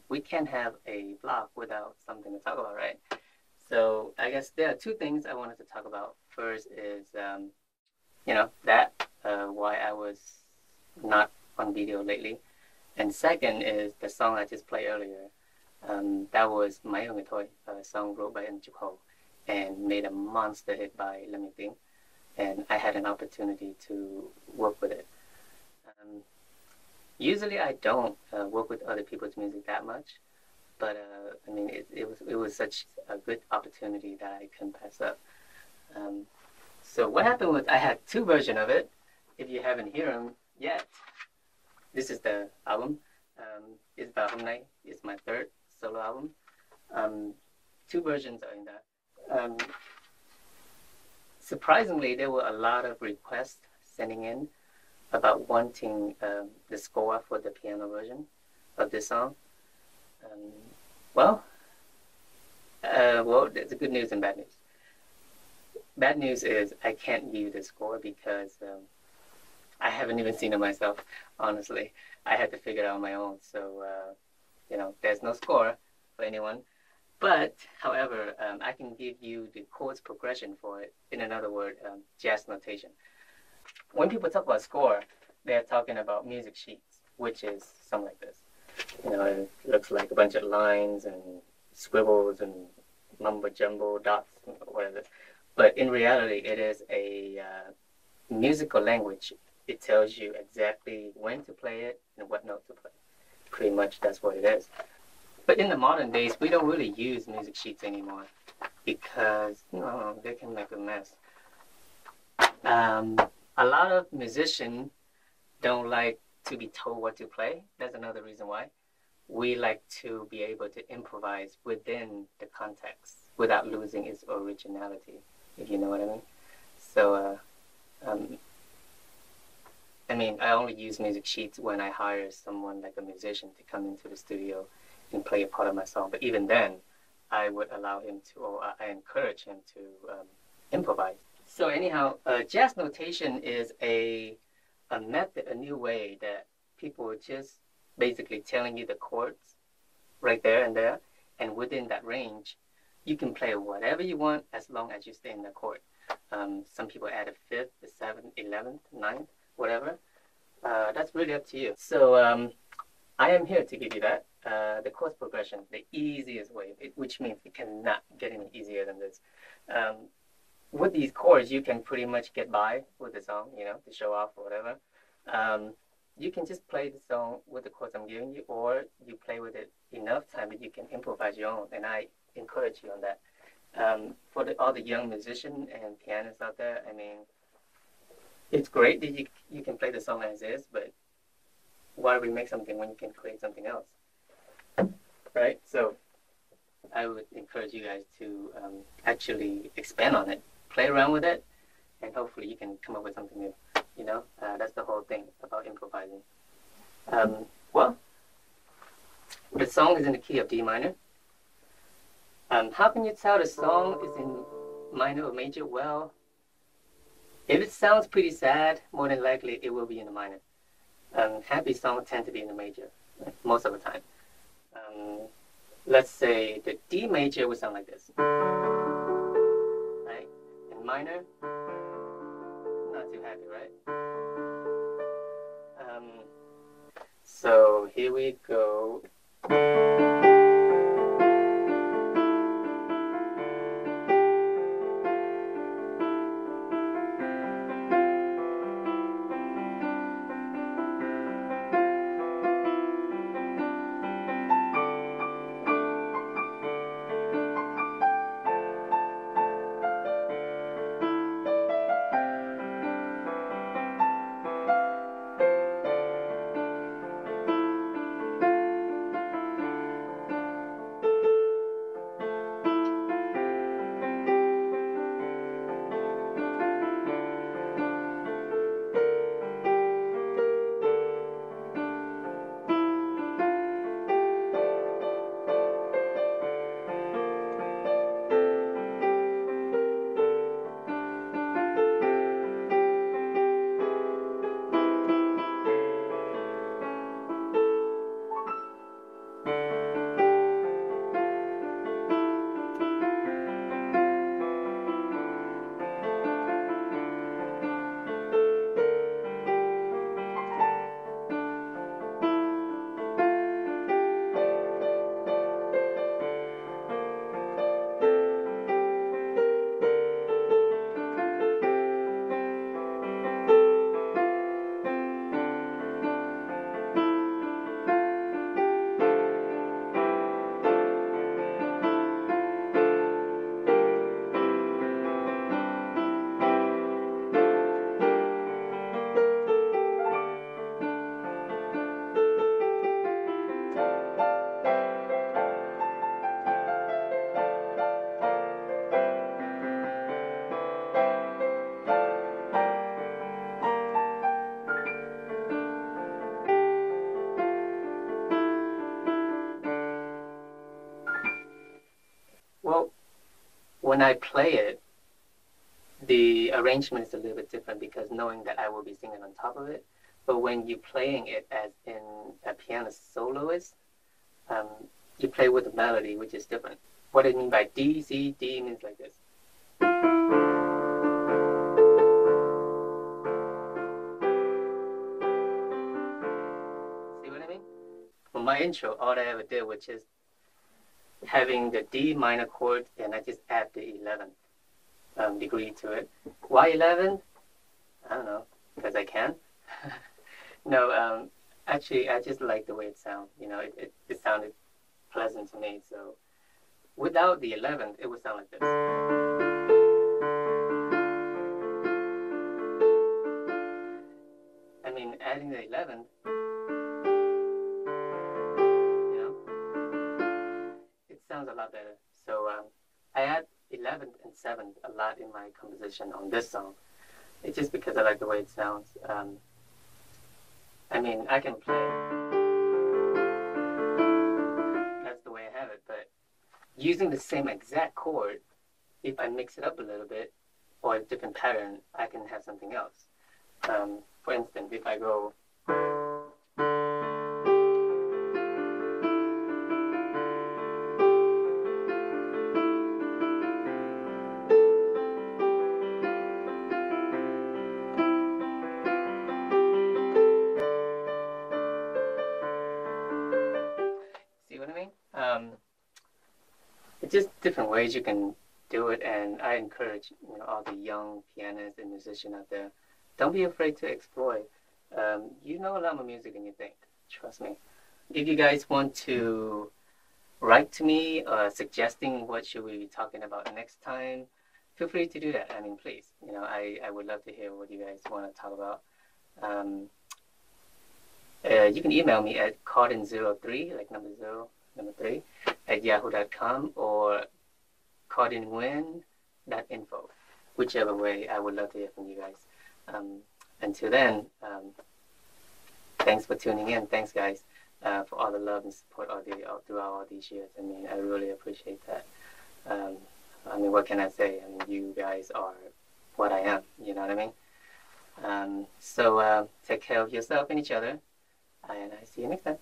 we can't have a vlog without something to talk about, right? So I guess there are two things I wanted to talk about. First is, why I was not on video lately. And second is the song I just played earlier. That was Mai Yeu Nguoi Thoi, a song wrote by Ho and made a monster hit by Lâm Nhật Tiến. And I had an opportunity to work with it. Usually I don't work with other people's music that much, but I mean it was such a good opportunity that I couldn't pass up. So what happened was I had two versions of it. If you haven't heard them yet, this is the album. It's Va Hom Nay. It's my third solo album. Two versions are in that. Surprisingly, there were a lot of requests sending in about wanting the score for the piano version of this song. Well, there's good news and bad news. Bad news is I can't give you the score because I haven't even seen it myself, honestly. I had to figure it out on my own. So, there's no score for anyone. But, however, I can give you the chords progression for it. In another word, jazz notation. When people talk about score, they're talking about music sheets, which is something like this. It looks like a bunch of lines and scribbles and mumbo jumbo dots, whatever. But in reality, it is a musical language. It tells you exactly when to play it and what note to play. Pretty much that's what it is. But in the modern days, we don't really use music sheets anymore because, they can make a mess. A lot of musicians don't like to be told what to play. That's another reason why. We like to be able to improvise within the context without losing its originality, if you know what I mean. So, I only use music sheets when I hire someone like a musician to come into the studio and play a part of my song. But even then, I would allow him to, or I encourage him to improvise. So anyhow, jazz notation is a method, a new way that people are just basically telling you the chords right there and there. And within that range, you can play whatever you want as long as you stay in the chord. Some people add a fifth, a seventh, 11th, 9th, whatever. That's really up to you. So I am here to give you that. The chord progression, the easiest way, which means it cannot get any easier than this. With these chords, you can pretty much get by with the song, to show off or whatever. You can just play the song with the chords I'm giving you, or you play with it enough time that you can improvise your own, and I encourage you on that. For all the young musicians and pianists out there, it's great that you can play the song as is, but why remake something when you can create something else? Right? So I would encourage you guys to actually expand on it, play around with it, and hopefully you can come up with something new. That's the whole thing about improvising. Well, the song is in the key of D minor. How can you tell the song is in minor or major? Well, if it sounds pretty sad, more than likely it will be in the minor. Happy songs tend to be in the major most of the time. Let's say the D major would sound like this. Right? In minor, not too happy, right? So here we go. when I play it, the arrangement is a little bit different because knowing that I will be singing on top of it. But when you're playing it as in a piano soloist, you play with the melody, which is different. What I mean by D, C, D means like this. See what I mean? For my intro, all I ever did was just having the D minor chord, and I just add the 11th degree to it. Why 11? I don't know, because I can. No, actually, I just like the way it sounds. You know, it sounded pleasant to me. So without the 11th, it would sound like this. I mean, adding the 11th, you know, it sounds a lot better. So I add 11th and 7th a lot in my composition on this song. It's just because I like the way it sounds. I mean, I can play. That's the way I have it. But using the same exact chord, if I mix it up a little bit or a different pattern, I can have something else. For instance, if I go. See what I mean? It's just different ways you can do it, and I encourage all the young pianists and musicians out there. Don't be afraid to explore. You know a lot more music than you think. Trust me. If you guys want to write to me suggesting what should we be talking about next time, feel free to do that. I mean, please. I would love to hear what you guys want to talk about. You can email me at Cardin03, like number 3, at yahoo.com or cardinguyen.info. Whichever way, I would love to hear from you guys. Until then, thanks for tuning in. Thanks, guys, for all the love and support throughout all these years. I mean, I really appreciate that. I mean, what can I say? I mean, you guys are what I am. You know what I mean? So take care of yourself and each other. And I see you next time.